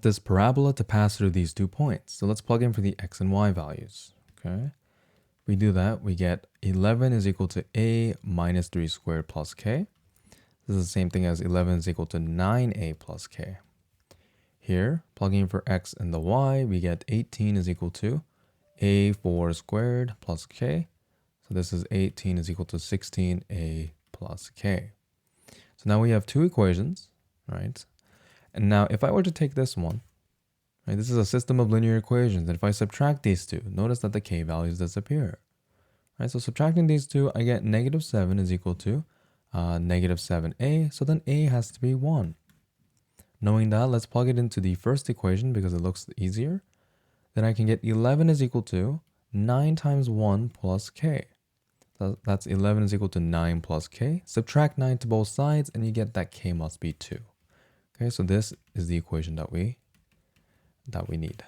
want this parabola to pass through these 2 points. So let's plug in for the x and y values. Okay. If we do that, we get 11 is equal to a minus 3 squared plus k. This is the same thing as 11 is equal to 9a plus k. Here, plugging in for x and the y, we get 18 is equal to a4 squared plus k. So this is 18 is equal to 16a plus k. So now we have 2 equations, right? And now if I were to take this one, right, this is a system of linear equations. And if I subtract these two, notice that the k values disappear. Right, so subtracting these two, I get negative 7 is equal to negative 7a. So then a has to be 1. Knowing that, let's plug it into the first equation because it looks easier. Then I can get 11 is equal to 9 times 1 plus k. So that's 11 is equal to 9 plus k. Subtract 9 to both sides and you get that k must be 2. Okay, so this is the equation that we need.